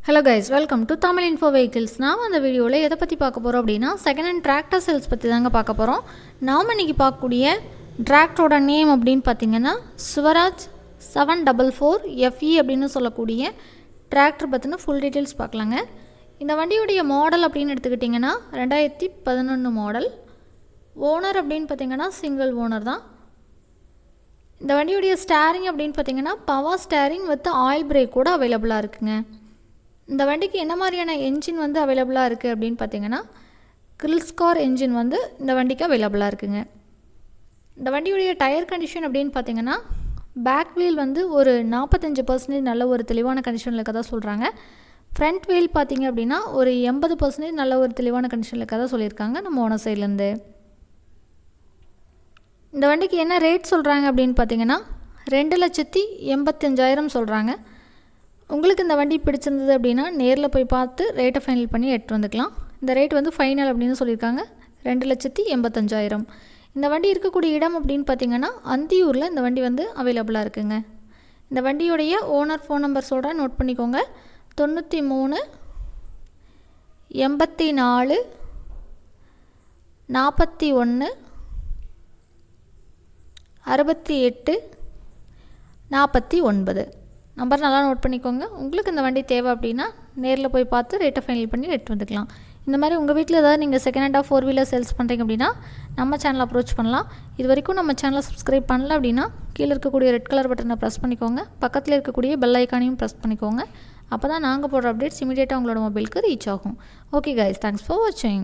Hello guys, welcome to Tamil Info Vehicles. நாம் அந்த வீடியோவில் எதை பற்றி பார்க்க போகிறோம் அப்படின்னா செகண்ட் ஹேண்ட் டிராக்டர் சேல்ஸ் பற்றி தாங்க பார்க்க போகிறோம். நாம் இன்றைக்கி பார்க்கக்கூடிய டிராக்டரோட நேம் அப்படின்னு பார்த்தீங்கன்னா Swaraj 744 FE அப்படின்னு சொல்லக்கூடிய டிராக்டர் பற்றின ஃபுல் டீட்டெயில்ஸ் பார்க்கலாங்க. இந்த வண்டியுடைய மாடல் அப்படின்னு எடுத்துக்கிட்டிங்கன்னா 2011 மாடல். ஓனர் அப்படின்னு பார்த்தீங்கன்னா சிங்கிள் ஓனர் தான். இந்த வண்டியுடைய ஸ்டேரிங் அப்படின்னு பார்த்தீங்கன்னா power steering with oil break கூட அவைலபிளாக இருக்குங்க. இந்த வண்டிக்கு என்ன மாதிரியான என்ஜின் வந்து அவைலபிளாக இருக்குது அப்படின்னு பார்த்தீங்கன்னா கிரில்ஸ்கார் என்ஜின் வந்து இந்த வண்டிக்கு அவைலபிளாக இருக்குங்க. இந்த வண்டியுடைய டயர் கண்டிஷன் அப்படின்னு பார்த்தீங்கன்னா பேக் வீல் வந்து ஒரு 45% நல்ல ஒரு தெளிவான கண்டிஷனில் இருக்கதா சொல்கிறாங்க. ஃப்ரண்ட் வீல் பார்த்திங்க அப்படின்னா ஒரு 80% நல்ல ஒரு தெளிவான கண்டிஷனில் இருக்கதா சொல்லியிருக்காங்க நம்ம ஓனர் சைட்லேருந்து. இந்த வண்டிக்கு என்ன ரேட் சொல்கிறாங்க அப்படின்னு பார்த்தீங்கன்னா 2,85,000 சொல்கிறாங்க. உங்களுக்கு இந்த வண்டி பிடிச்சிருந்தது அப்படின்னா நேரில் போய் பார்த்து ரேட்டை ஃபைனல் பண்ணி எடுத்து வந்துக்கலாம். இந்த ரேட் வந்து ஃபைனல் அப்படின்னு சொல்லியிருக்காங்க 2,85,000. இந்த வண்டி இருக்கக்கூடிய இடம் அப்படின்னு பார்த்தீங்கன்னா அந்தியூரில் இந்த வண்டி வந்து அவைலபிளாக இருக்குங்க. இந்த வண்டியுடைய ஓனர் ஃபோன் நம்பர் சொல்கிறேன், நோட் பண்ணிக்கோங்க. 93 84 41 68 49 நம்பர் நல்லா நோட் பண்ணிக்கோங்க. உங்களுக்கு இந்த வண்டி தேவை அப்படின்னா நேரில் போய் பார்த்து ரேட்டை ஃபைனல் பண்ணி எடுத்து வந்துக்கலாம். இந்த மாதிரி உங்கள் வீட்டில் ஏதாவது நீங்கள் செகண்ட் ஹேண்டாக 4 வீலர் சேல்ஸ் பண்ணுறீங்க அப்படின்னா நம்ம சேனலை அப்ரோச் பண்ணலாம். இது வரைக்கும் நம்ம சேனலை சப்ஸ்கிரைப் பண்ணல அப்படின்னா கீழே இருக்கக்கூடிய ரெட் கலர் பட்டனை ப்ரெஸ் பண்ணிக்கோங்க. பக்கத்தில் இருக்கக்கூடிய பெல் ஐக்கானையும் ப்ரெஸ் பண்ணிக்கோங்க. அப்போ தான் நாங்கள் போடுற அப்டேட்ஸ் இமீடியட்டாக உங்களோட மொபைலுக்கு ரீச் ஆகும். ஓகே கைஸ், தேங்க்ஸ் ஃபார் வாட்சிங்.